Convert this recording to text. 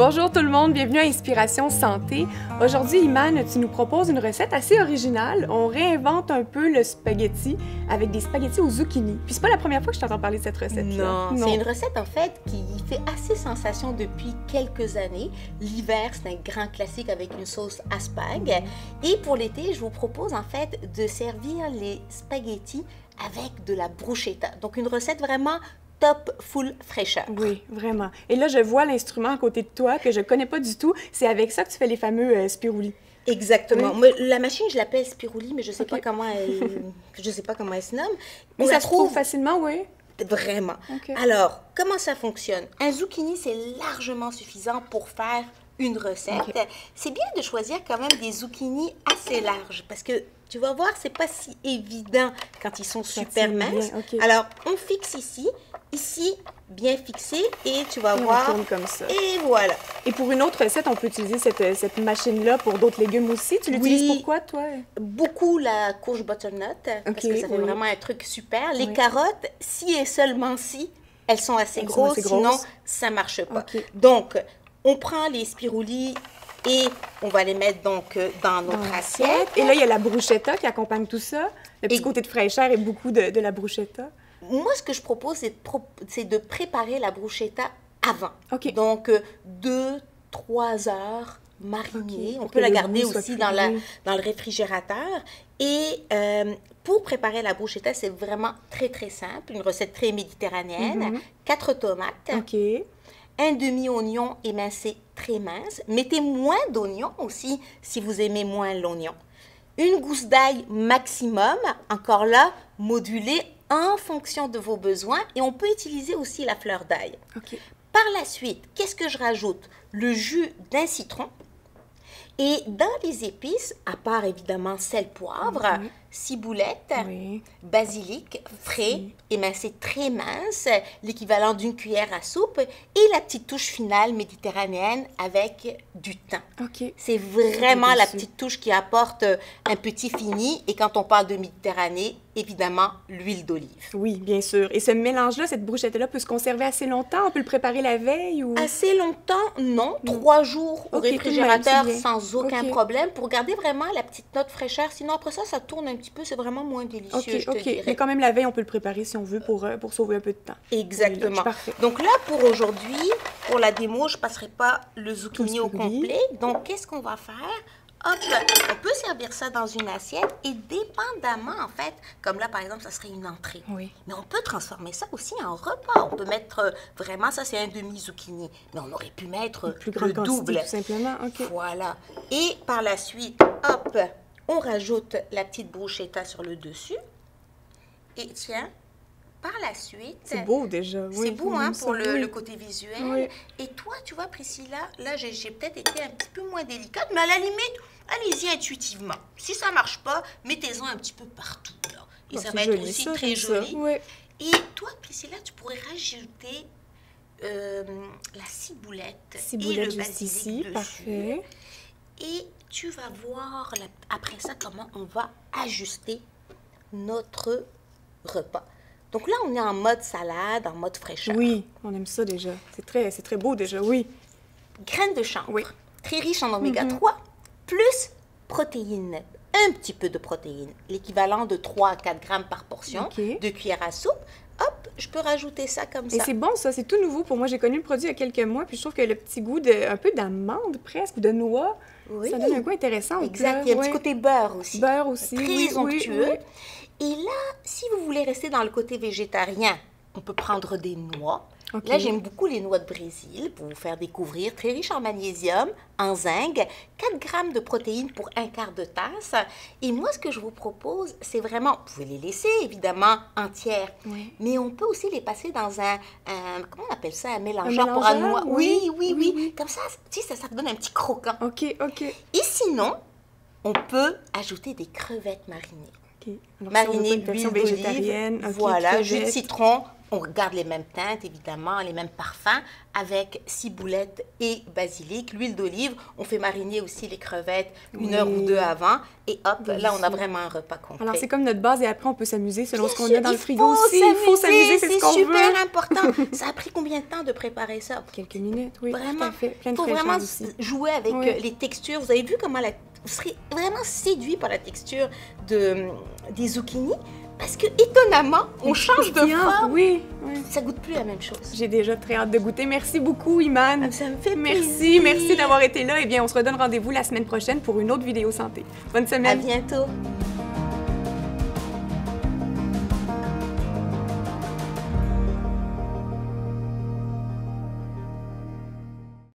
Bonjour tout le monde, bienvenue à Inspiration Santé. Aujourd'hui, Iman, tu nous proposes une recette assez originale. On réinvente un peu le spaghetti avec des spaghettis aux zucchini. Puis c'est pas la première fois que je t'entends parler de cette recette-là. Non, c'est une recette en fait qui fait assez sensation depuis quelques années. L'hiver, c'est un grand classique avec une sauce à spag. Et pour l'été, je vous propose en fait de servir les spaghettis avec de la bruschetta. Donc une recette vraiment top full fraîcheur. Oui, vraiment. Et là, je vois l'instrument à côté de toi que je connais pas du tout. C'est avec ça que tu fais les fameux spiroulis. Exactement. Oui. Moi, la machine, je l'appelle spirouli, mais je sais pas comment elle se nomme. Mais ça se trouve facilement, oui. Vraiment. Okay. Alors, comment ça fonctionne? Un zucchini, c'est largement suffisant pour faire une recette. Okay. C'est bien de choisir quand même des zucchini assez larges parce que tu vas voir, c'est pas si évident quand ils sont super minces. Okay. Alors, on fixe ici, bien fixé, et tu vas voir. On tourne comme ça. Et voilà. Et pour une autre recette, on peut utiliser cette machine-là pour d'autres légumes aussi. Tu l'utilises pourquoi, toi? Beaucoup la courge butternut, parce que ça fait vraiment un truc super. Les carottes, si et seulement si, elles sont assez grosses, sinon ça marche pas. Donc, on prend les spiroulis et on va les mettre donc dans notre assiette. Et là, il y a la bruschetta qui accompagne tout ça. Le petit côté de fraîcheur et beaucoup de la bruschetta. Moi, ce que je propose, c'est de préparer la bruschetta avant. Donc, 2-3 heures marinée. On peut la garder aussi dans le réfrigérateur. Et pour préparer la bruschetta, c'est vraiment très, très simple. Une recette très méditerranéenne. 4 tomates. Un demi-oignon émincé très mince. Mettez moins d'oignon aussi si vous aimez moins l'oignon. Une gousse d'ail maximum. Encore là, modulée en fonction de vos besoins. Et on peut utiliser aussi la fleur d'ail. Par la suite, qu'est-ce que je rajoute? Le jus d'un citron. Et dans les épices, à part évidemment sel, poivre, ciboulette, basilic frais, émincé très mince, l'équivalent d'une cuillère à soupe, et la petite touche finale méditerranéenne avec du thym. C'est vraiment la petite touche qui apporte un petit fini. Et quand on parle de Méditerranée, évidemment, l'huile d'olive. Oui, bien sûr. Et ce mélange-là, cette bruschetta-là, peut se conserver assez longtemps? On peut le préparer la veille? Ou... Assez longtemps, non. 3 jours au réfrigérateur sans aucun problème pour garder vraiment la petite note fraîcheur. Sinon, après ça, ça tourne un petit peu. C'est vraiment moins délicieux, je te dirais. Mais quand même, la veille, on peut le préparer si on veut pour sauver un peu de temps. Exactement. Donc là, pour aujourd'hui, pour la démo, je ne passerai pas le zucchini au complet. Donc, qu'est-ce qu'on va faire? Hop, on peut servir ça dans une assiette et dépendamment, en fait, comme là, par exemple, ça serait une entrée. Mais on peut transformer ça aussi en repas. On peut mettre vraiment, ça c'est un demi-zucchini, mais on aurait pu mettre le double. Tout simplement, Voilà. Et par la suite, hop, on rajoute la petite bruschetta sur le dessus. Et tiens, par la suite... C'est beau déjà. C'est beau, hein, pour le côté visuel. Et toi, tu vois, Priscilla, là, j'ai peut-être été un petit peu moins délicate, mais à la limite, allez-y intuitivement. Si ça ne marche pas, mettez-en un petit peu partout, là. Et ça va être aussi très joli. Et toi, Priscilla, tu pourrais rajouter la ciboulette et le basilic ici, dessus. Parfait. Et tu vas voir, après ça, comment on va ajuster notre repas. Donc là, on est en mode salade, en mode fraîcheur. Oui, on aime ça déjà. C'est très beau déjà, oui. Graines de chanvre, très riche en oméga 3, plus protéines, un petit peu de protéines, l'équivalent de 3 à 4 grammes par portion, 2 cuillères à soupe. Hop, je peux rajouter ça comme ça. Et c'est bon, ça, c'est tout nouveau pour moi. J'ai connu le produit il y a quelques mois, puis je trouve que le petit goût un peu d'amande presque, ou de noix, ça donne un goût intéressant. Exact, il y a un petit côté beurre aussi. Beurre aussi, très onctueux. Et là, si vous voulez rester dans le côté végétarien, on peut prendre des noix. Là, j'aime beaucoup les noix de Brésil pour vous faire découvrir. Très riche en magnésium, en zinc, 4 grammes de protéines pour un quart de tasse. Et moi, ce que je vous propose, c'est vraiment, vous pouvez les laisser évidemment entières, mais on peut aussi les passer dans comment on appelle ça, un mélangeur pour noix. Oui. Comme ça, tu sais, ça donne un petit croquant. OK. Et sinon, on peut ajouter des crevettes marinées. Okay. Alors, Mariner, si l'huile d'olive, voilà, jus de citron. On garde les mêmes teintes, évidemment, les mêmes parfums, avec ciboulette et basilic. L'huile d'olive, on fait mariner aussi les crevettes 1 heure ou 2 avant. Et hop, là, on a vraiment un repas complet. Alors, c'est comme notre base et après, on peut s'amuser selon ce qu'on a dans le frigo aussi. Il faut s'amuser, c'est ce qu'on veut. C'est super important. Ça a pris combien de temps de préparer ça? Quelques minutes, oui. Vraiment. Il faut vraiment jouer avec les textures. Vous avez vu comment vous serez vraiment séduit par la texture des zucchini? Parce que, étonnamment, on change de forme. Oui. Ça goûte plus la même chose. J'ai déjà très hâte de goûter. Merci beaucoup, Imane. Ça me fait plaisir. Merci d'avoir été là. Eh bien, on se redonne rendez-vous la semaine prochaine pour une autre vidéo santé. Bonne semaine. À bientôt.